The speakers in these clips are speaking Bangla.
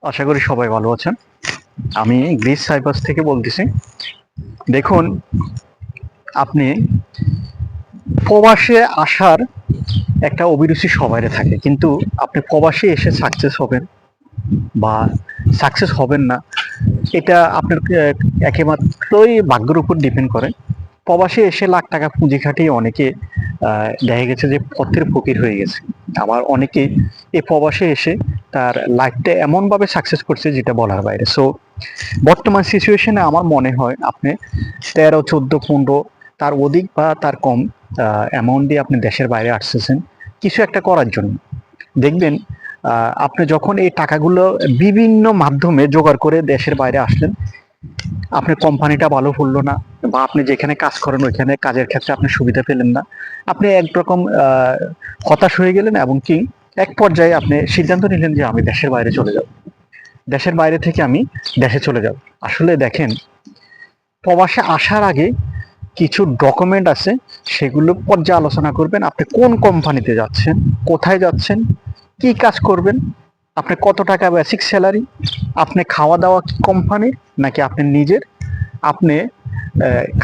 আশা করি সবাই ভালো আছেন। আমি গ্রিস সাইপ্রাস থেকে বলতেছি। দেখুন, আপনি প্রবাসে আসার একটা অভিরুচি সবাইরে থাকে, কিন্তু আপনি প্রবাসে এসে সাকসেস হবেন বা সাকসেস হবেন না, এটা আপনার একেমাত্রই ভাগ্যের উপর ডিপেন্ড করে। প্রবাসে এসে লাখ টাকা পুঁজি খাটিয়ে অনেকে দেখা গেছে যে পথের ফকির হয়ে গেছে। আবার অনেকেই এই প্রবাসে এসে তার লাইফটা এমনভাবে সাকসেস করছে যেটা বলার বাইরে। সো বর্তমান সিচুয়েশনে আমার মনে হয় আপনি 13, 14, 15 তার অধিক বা তার কম অ্যামাউন্ট দিয়ে আপনি দেশের বাইরে আসতেছেন কিছু একটা করার জন্য। দেখবেন আপনি যখন এই টাকাগুলো বিভিন্ন মাধ্যমে জোগাড় করে দেশের বাইরে আসলেন, আপনার কোম্পানিটা ভালো ফুললো না, বা আপনি যেখানে কাজ করেন ওইখানে কাজের ক্ষেত্রে আপনি সুবিধা পেলেন না, আপনি একরকম হতাশ হয়ে গেলেন, এবং কি এক পর্যায়ে আপনি সিদ্ধান্ত নিলেন যে আমি দেশের বাইরে চলে যাব, দেশের বাইরে থেকে আমি দেশে চলে যাব। আসলে দেখেন, প্রবাসে আসার আগে কিছু ডকুমেন্ট আছে, সেগুলো পর্যালোচনা করবেন। আপনি কোন কোম্পানিতে যাচ্ছেন, কোথায় যাচ্ছেন, কি কাজ করবেন, আপনি কত টাকা বেসিক স্যালারি, আপনি খাওয়া দাওয়া কি কোম্পানির নাকি আপনি নিজের, আপনি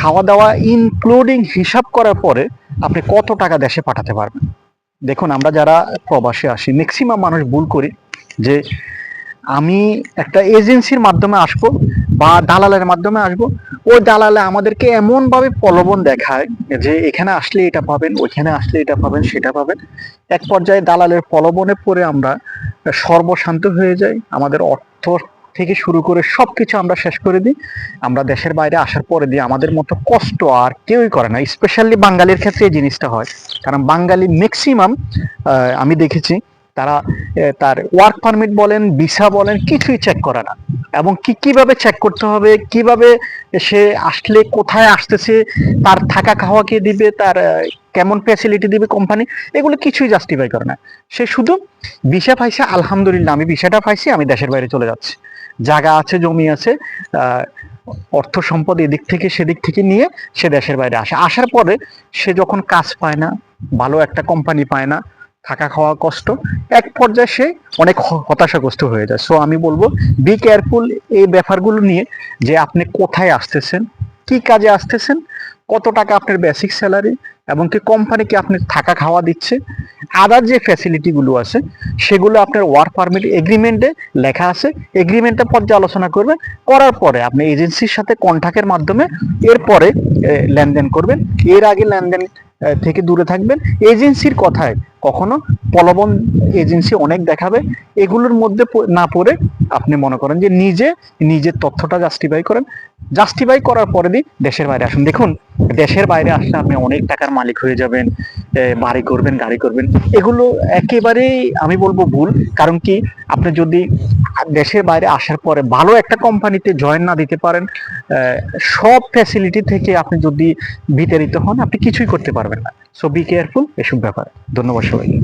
খাওয়া দাওয়া ইনক্লুডিং হিসাব করার পরে আপনি কত টাকা দেশে পাঠাতে পারবেন। দেখুন, আমরা যারা প্রবাসে আসি ম্যাক্সিমাম মানুষ ভুল করি যে আমি একটা এজেন্সির মাধ্যমে আসবো বা দালালের মাধ্যমে আসবো। ওই দালালে আমাদেরকে এমন ভাবে প্রলোভন দেখায় যে এখানে আসলে এটা পাবেন, ওইখানে আসলে এটা পাবেন, সেটা পাবেন। এক পর্যায়ে দালালের প্রলোভনে পড়ে আমরা সর্বশান্ত হয়ে যাই, আমাদের অর্থ থেকে শুরু করে সবকিছু আমরা শেষ করে দিই। আমরা দেশের বাইরে আসার পরে দিয়ে আমাদের মতো কষ্ট আর কেউই করে না, স্পেশালি বাঙালির ক্ষেত্রে এই জিনিসটা হয়। কারণ বাঙালি ম্যাক্সিমাম আমি দেখেছি তারা তার ওয়ার্ক পারমিট বলেন, ভিসা বলেন, কিছুই চেক করে না। এবং কিভাবে চেক করতে হবে, কিভাবে সে আসলে কোথায় আসতেছে, তার থাকা খাওয়া কে দিবে, তার কেমন ফ্যাসিলিটি দিবে কোম্পানি, এগুলো কিছুই জাস্টিফাই করে না। সে শুধু ভিসা পাইছে, আলহামদুলিল্লাহ আমি ভিসাটা পাইছি, আমি দেশের বাইরে চলে যাচ্ছি। জায়গা আছে, জমি আছে, আহ অর্থ সম্পদ এদিক থেকে সেদিক থেকে নিয়ে সে দেশের বাইরে আসে। আসার পরে সে যখন কাজ পায় না, ভালো একটা কোম্পানি পায় না, থাকা খাওয়া কষ্ট, এক পর্যায়ে সে অনেক হতাশাগ্রস্ত হয়ে যায়। সো আমি বলবো, বি কেয়ারফুল এই ব্যাপারগুলো নিয়ে, যে আপনি কোথায় আসতেছেন, কি কাজে আসতেছেন, কত টাকা আপনার বেসিক স্যালারি, এবং কি কোম্পানি কি আপনি থাকা খাওয়া দিচ্ছে, আদার যে ফ্যাসিলিটি গুলো আছে সেগুলো আপনার ওয়ার্ক পারমিট এগ্রিমেন্টে লেখা আছে। এগ্রিমেন্টে পর্যালোচনা করবেন, করার পরে আপনি এজেন্সির সাথে কন্ট্যাক্টের মাধ্যমে এরপরে লেনদেন করবেন। এর আগে লেনদেন থেকে দূরে থাকবেন। এজেন্সির কথায় কখনো প্রলোভন এজেন্সি অনেক দেখাবে, এগুলোর মধ্যে না পড়ে আপনি মনে করেন যে নিজের তথ্যটা জাস্টিফাই করেন। জাস্টিফাই করার পরে দিয়ে দেশের বাইরে আসুন। দেখুন, দেশের বাইরে আসলে আপনি অনেক টাকার মালিক হয়ে যাবেন, বাড়ি করবেন, গাড়ি করবেন, এগুলো একেবারেই আমি বলবো ভুল। কারণ কি, আপনি যদি দেশের বাইরে আসার পরে ভালো একটা কোম্পানিতে জয়েন না দিতে পারেন, আহ, সব ফ্যাসিলিটি থেকে আপনি যদি বিতাড়িত হন, আপনি কিছুই করতে পারবেন না। সো বি কেয়ারফুল এসব ব্যাপারে। ধন্যবাদ সবাইকে।